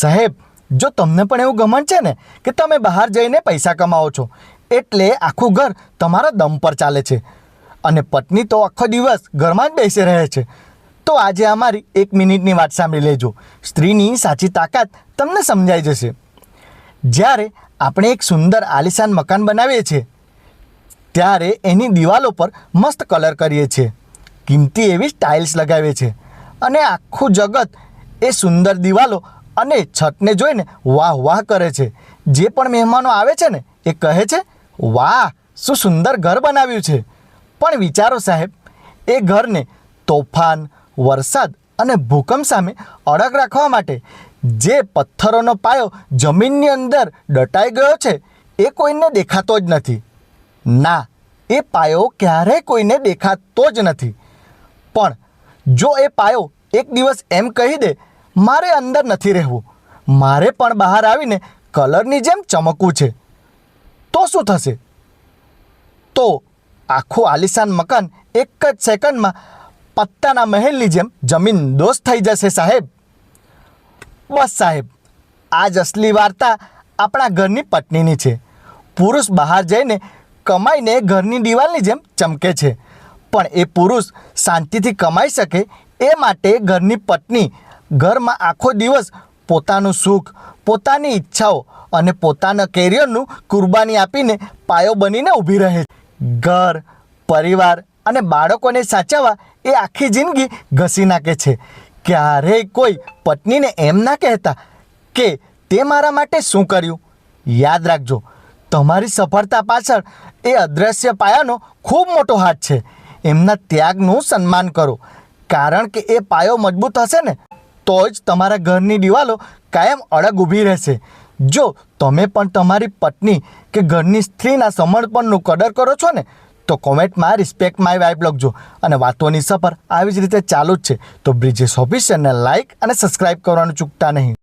સાહેબ, જો તમને પણ એવું ઘમંડ છે ને કે તમે બહાર જઈને પૈસા કમાવો છો એટલે આખું ઘર તમારા દમ પર ચાલે છે અને પત્ની તો આખો દિવસ ઘરમાં જ બેસી રહે છે, તો આજે અમારી 1 મિનિટની વાત સાંભળી લેજો. સ્ત્રીની સાચી તાકાત તમને સમજાઈ જશે. જ્યારે આપણે એક સુંદર આલિશાન મકાન બનાવીએ છીએ ત્યારે એની દિવાલો પર મસ્ત કલર કરીએ છીએ, કિંમતી એવી ટાઇલ્સ લગાવીએ છીએ અને આખું જગત એ સુંદર દિવાલો અને છતને જોઈને વાહ વાહ કરે છે. જે પણ મહેમાનો આવે છે ને એ કહે છે, વાહ શું સુંદર ઘર બનાવ્યું છે. પણ વિચારો સાહેબ, એ ઘરને તોફાન, વરસાદ અને ભૂકંપ સામે અડગ રાખવા માટે જે પથ્થરોનો પાયો જમીનની અંદર દટાઈ ગયો છે એ કોઈને દેખાતો જ નથી. ના, એ પાયો ક્યારેય કોઈને દેખાતો જ નથી. પણ જો એ પાયો એક દિવસ એમ કહી દે, મારે અંદર નથી રહેવું, મારે પણ બહાર આવીને કલરની જેમ ચમકવું છે, તો શું થશે? તો આખું આલિશાન મકાન એક જ સેકન્ડમાં પત્તાના મહેલની જેમ જમીન દોસ્ત થઈ જશે સાહેબ. બસ સાહેબ, આ જ અસલી વાર્તા આપણા ઘરની પત્નીની છે. પુરુષ બહાર જઈને કમાઈને ઘરની દિવાલની જેમ ચમકે છે, પણ એ પુરુષ શાંતિથી કમાઈ શકે એ માટે ઘરની પત્ની ઘરમાં આખો દિવસ પોતાનું સુખ, પોતાની ઈચ્છાઓ અને પોતાના કેરિયરનું કુરબાની આપીને પાયો બનીને ઊભી રહે. ઘર, પરિવાર અને બાળકોને સાચવવા એ આખી જિંદગી ઘસી નાખે છે. ક્યારેય કોઈ પત્નીને એમ ના કહેતા કે તે મારા માટે શું કર્યું. યાદ રાખજો, તમારી સફળતા પાછળ એ અદૃશ્ય પાયાનો ખૂબ મોટો હાથ છે. એમના ત્યાગનું સન્માન કરો, કારણ કે એ પાયો મજબૂત હશે ને તો જ તમારા ઘરની દિવાલો કાયમ અડગ ઊભી રહેશે. જો તમે પણ તમારી પત્ની કે ઘરની સ્ત્રીના સમર્પણનું કદર કરો છો ને તો કોમેન્ટમાં રિસ્પેક્ટ માય વાઇફ લખજો. અને વાતોની સફર આવી જ રીતે ચાલુ જ છે. તો બ્રિજેશ ઓફિશિયલને લાઇક અને સબસ્ક્રાઈબ કરવાનું ચૂકતા નહીં.